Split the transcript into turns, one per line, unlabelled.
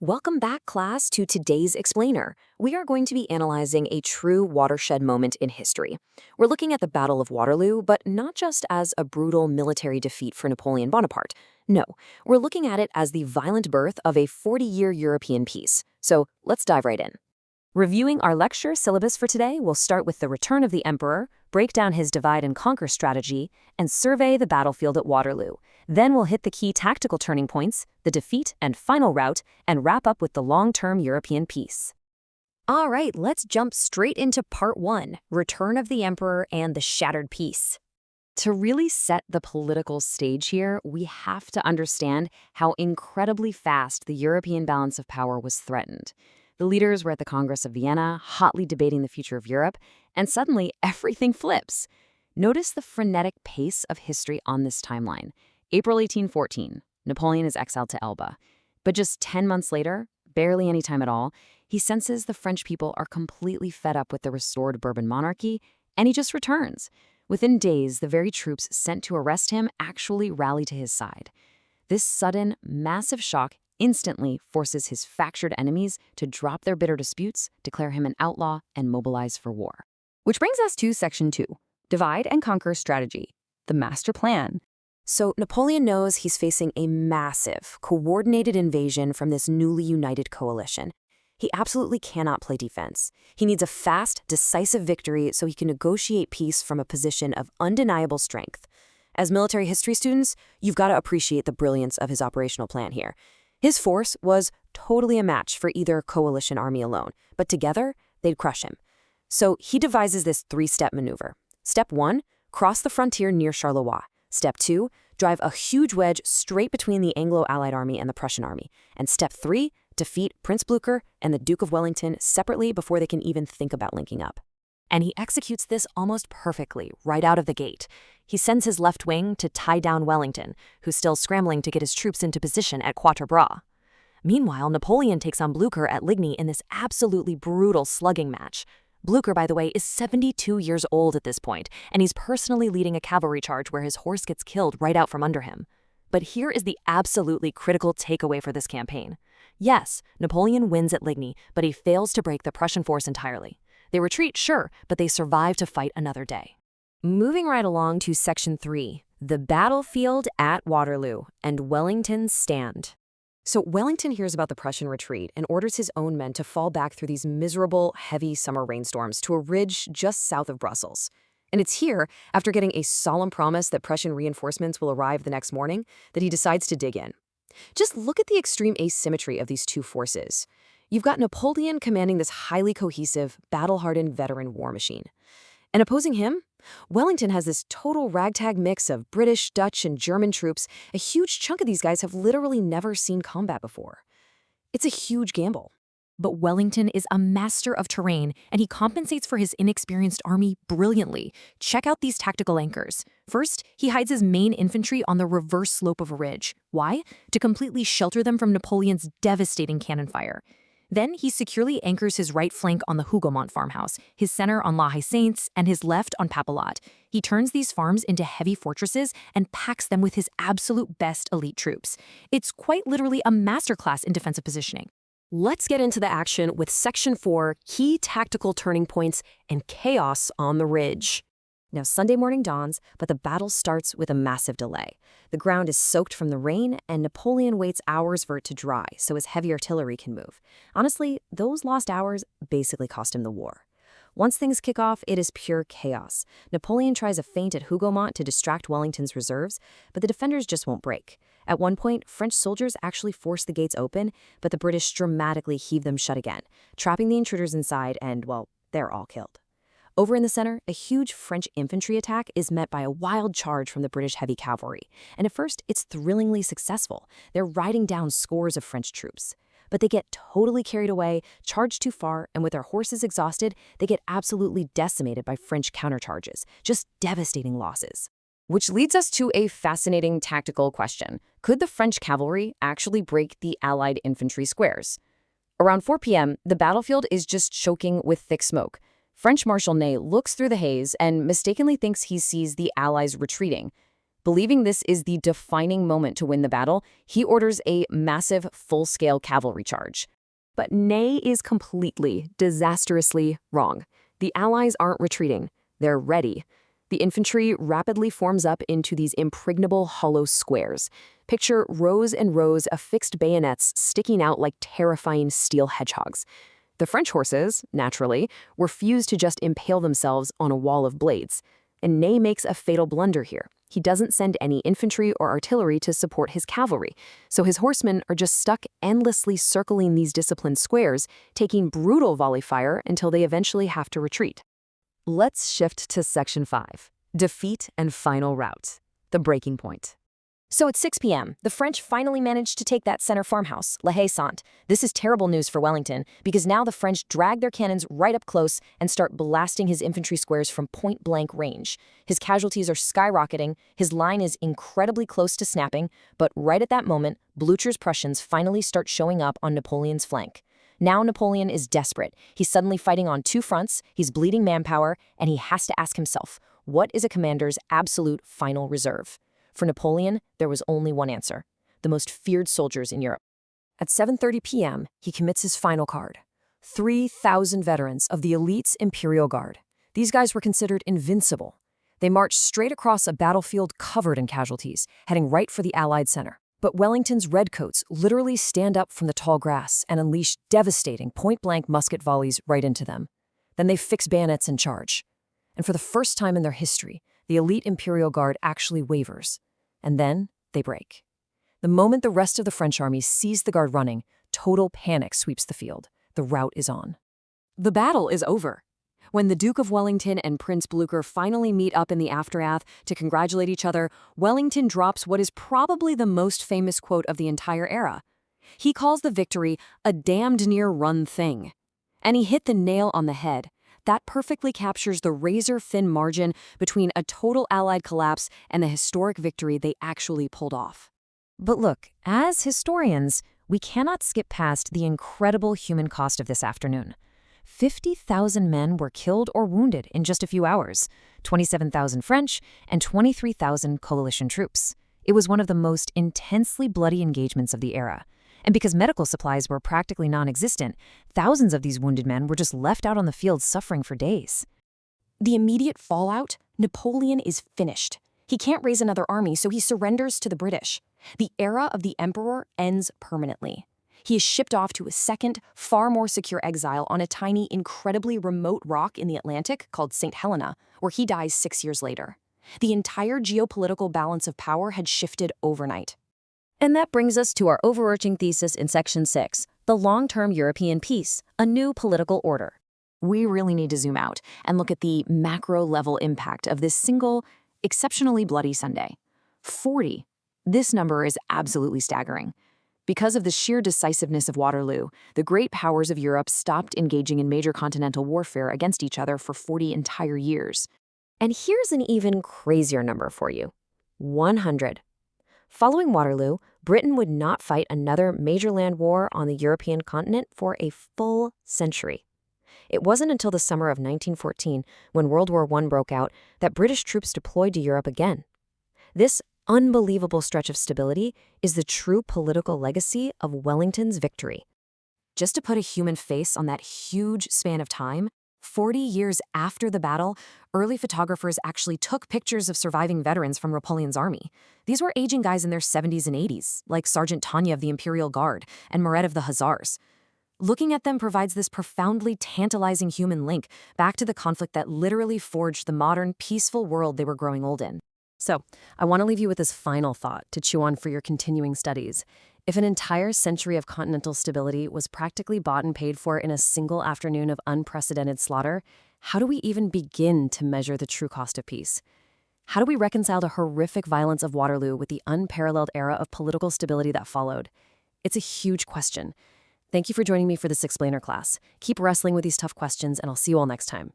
Welcome back, class, to today's Explainer. We are going to be analyzing a true watershed moment in history. We're looking at the Battle of Waterloo, but not just as a brutal military defeat for Napoleon Bonaparte. No, we're looking at it as the violent birth of a 40-year European peace. So let's dive right in. Reviewing our lecture syllabus for today, we'll start with the return of the emperor, break down his divide and conquer strategy, and survey the battlefield at Waterloo. Then we'll hit the key tactical turning points, the defeat and final rout, and wrap up with the long-term European peace. All right, let's jump straight into part 1, Return of the Emperor and the Shattered Peace. To really set the political stage here, we have to understand how incredibly fast the European balance of power was threatened. The leaders were at the Congress of Vienna, hotly debating the future of Europe, and suddenly everything flips. Notice the frenetic pace of history on this timeline. April 1814, Napoleon is exiled to Elba. But just 10 months later, barely any time at all, he senses the French people are completely fed up with the restored Bourbon monarchy, and he just returns. Within days, the very troops sent to arrest him actually rally to his side. This sudden, massive shock instantly forces his fractured enemies to drop their bitter disputes, declare him an outlaw, and mobilize for war. Which brings us to Section 2, Divide and Conquer Strategy, the Master Plan. So Napoleon knows he's facing a massive, coordinated invasion from this newly united coalition. He absolutely cannot play defense. He needs a fast, decisive victory so he can negotiate peace from a position of undeniable strength. As military history students, you've got to appreciate the brilliance of his operational plan here. His force was totally a match for either coalition army alone, but together, they'd crush him. So he devises this 3-step maneuver. Step 1, cross the frontier near Charleroi. Step 2, drive a huge wedge straight between the Anglo-Allied army and the Prussian army. And Step 3, defeat Prince Blücher and the Duke of Wellington separately before they can even think about linking up. And he executes this almost perfectly, right out of the gate. He sends his left wing to tie down Wellington, who's still scrambling to get his troops into position at Quatre Bras. Meanwhile, Napoleon takes on Blücher at Ligny in this absolutely brutal slugging match. Blücher, by the way, is 72 years old at this point, and he's personally leading a cavalry charge where his horse gets killed right out from under him. But here is the absolutely critical takeaway for this campaign. Yes, Napoleon wins at Ligny, but he fails to break the Prussian force entirely. They retreat, sure, but they survive to fight another day. Moving right along to Section 3, the battlefield at Waterloo and Wellington's stand. So Wellington hears about the Prussian retreat and orders his own men to fall back through these miserable, heavy summer rainstorms to a ridge just south of Brussels. And it's here, after getting a solemn promise that Prussian reinforcements will arrive the next morning, that he decides to dig in. Just look at the extreme asymmetry of these two forces. You've got Napoleon commanding this highly cohesive, battle-hardened veteran war machine. And opposing him, Wellington has this total ragtag mix of British, Dutch, and German troops. A huge chunk of these guys have literally never seen combat before. It's a huge gamble. But Wellington is a master of terrain, and he compensates for his inexperienced army brilliantly. Check out these tactical anchors. First, he hides his main infantry on the reverse slope of a ridge. Why? To completely shelter them from Napoleon's devastating cannon fire. Then he securely anchors his right flank on the Hougomont farmhouse, his center on La Haye Saints, and his left on Papelotte. He turns these farms into heavy fortresses and packs them with his absolute best elite troops. It's quite literally a masterclass in defensive positioning. Let's get into the action with Section 4, Key Tactical Turning Points and Chaos on the Ridge. Now, Sunday morning dawns, but the battle starts with a massive delay. The ground is soaked from the rain, and Napoleon waits hours for it to dry so his heavy artillery can move. Honestly, those lost hours basically cost him the war. Once things kick off, it is pure chaos. Napoleon tries a feint at Hougomont to distract Wellington's reserves, but the defenders just won't break. At one point, French soldiers actually force the gates open, but the British dramatically heave them shut again, trapping the intruders inside, and, well, they're all killed. Over in the center, a huge French infantry attack is met by a wild charge from the British heavy cavalry. And at first, it's thrillingly successful. They're riding down scores of French troops. But they get totally carried away, charge too far, and with their horses exhausted, they get absolutely decimated by French countercharges. Just devastating losses. Which leads us to a fascinating tactical question. Could the French cavalry actually break the Allied infantry squares? Around 4 p.m., the battlefield is just choking with thick smoke. French Marshal Ney looks through the haze and mistakenly thinks he sees the Allies retreating. Believing this is the defining moment to win the battle, he orders a massive, full-scale cavalry charge. But Ney is completely, disastrously wrong. The Allies aren't retreating. They're ready. The infantry rapidly forms up into these impregnable hollow squares. Picture rows and rows of fixed bayonets sticking out like terrifying steel hedgehogs. The French horses, naturally, refuse to just impale themselves on a wall of blades. And Ney makes a fatal blunder here. He doesn't send any infantry or artillery to support his cavalry, so his horsemen are just stuck endlessly circling these disciplined squares, taking brutal volley fire until they eventually have to retreat. Let's shift to Section 5, Defeat and Final Rout, the breaking point. So at 6 p.m., the French finally managed to take that center farmhouse, La Haye-Sainte. This is terrible news for Wellington, because now the French drag their cannons right up close and start blasting his infantry squares from point-blank range. His casualties are skyrocketing, his line is incredibly close to snapping, but right at that moment, Blücher's Prussians finally start showing up on Napoleon's flank. Now Napoleon is desperate. He's suddenly fighting on two fronts, he's bleeding manpower, and he has to ask himself, what is a commander's absolute final reserve? For Napoleon, there was only one answer: the most feared soldiers in Europe. At 7:30 p.m., he commits his final card. 3,000 veterans of the elite's Imperial Guard. These guys were considered invincible. They marched straight across a battlefield covered in casualties, heading right for the Allied center. But Wellington's redcoats literally stand up from the tall grass and unleash devastating point-blank musket volleys right into them. Then they fix bayonets and charge. And for the first time in their history, the elite Imperial Guard actually wavers. And then they break. The moment the rest of the French army sees the Guard running, total panic sweeps the field. The rout is on. The battle is over. When the Duke of Wellington and Prince Blücher finally meet up in the aftermath to congratulate each other, Wellington drops what is probably the most famous quote of the entire era. He calls the victory a damned near run thing. And he hit the nail on the head. That perfectly captures the razor-thin margin between a total Allied collapse and the historic victory they actually pulled off. But look, as historians, we cannot skip past the incredible human cost of this afternoon. 50,000 men were killed or wounded in just a few hours, 27,000 French and 23,000 coalition troops. It was one of the most intensely bloody engagements of the era. And because medical supplies were practically non-existent, thousands of these wounded men were just left out on the field suffering for days. The immediate fallout, Napoleon is finished. He can't raise another army, so he surrenders to the British. The era of the emperor ends permanently. He is shipped off to a second, far more secure exile on a tiny, incredibly remote rock in the Atlantic called St. Helena, where he dies 6 years later. The entire geopolitical balance of power had shifted overnight. And that brings us to our overarching thesis in Section 6, the long-term European peace, a new political order. We really need to zoom out and look at the macro-level impact of this single, exceptionally bloody Sunday. 40. This number is absolutely staggering. Because of the sheer decisiveness of Waterloo, the great powers of Europe stopped engaging in major continental warfare against each other for 40 entire years. And here's an even crazier number for you: 100. Following Waterloo, Britain would not fight another major land war on the European continent for a full century. It wasn't until the summer of 1914, when World War I broke out, that British troops deployed to Europe again. This unbelievable stretch of stability is the true political legacy of Wellington's victory. Just to put a human face on that huge span of time, 40 years after the battle, early photographers actually took pictures of surviving veterans from Napoleon's army. These were aging guys in their 70s and 80s, like Sergeant Tanya of the Imperial Guard and Murat of the Hussars. Looking at them provides this profoundly tantalizing human link back to the conflict that literally forged the modern, peaceful world they were growing old in. So, I want to leave you with this final thought to chew on for your continuing studies. If an entire century of continental stability was practically bought and paid for in a single afternoon of unprecedented slaughter, how do we even begin to measure the true cost of peace? How do we reconcile the horrific violence of Waterloo with the unparalleled era of political stability that followed? It's a huge question. Thank you for joining me for this explainer class. Keep wrestling with these tough questions, and I'll see you all next time.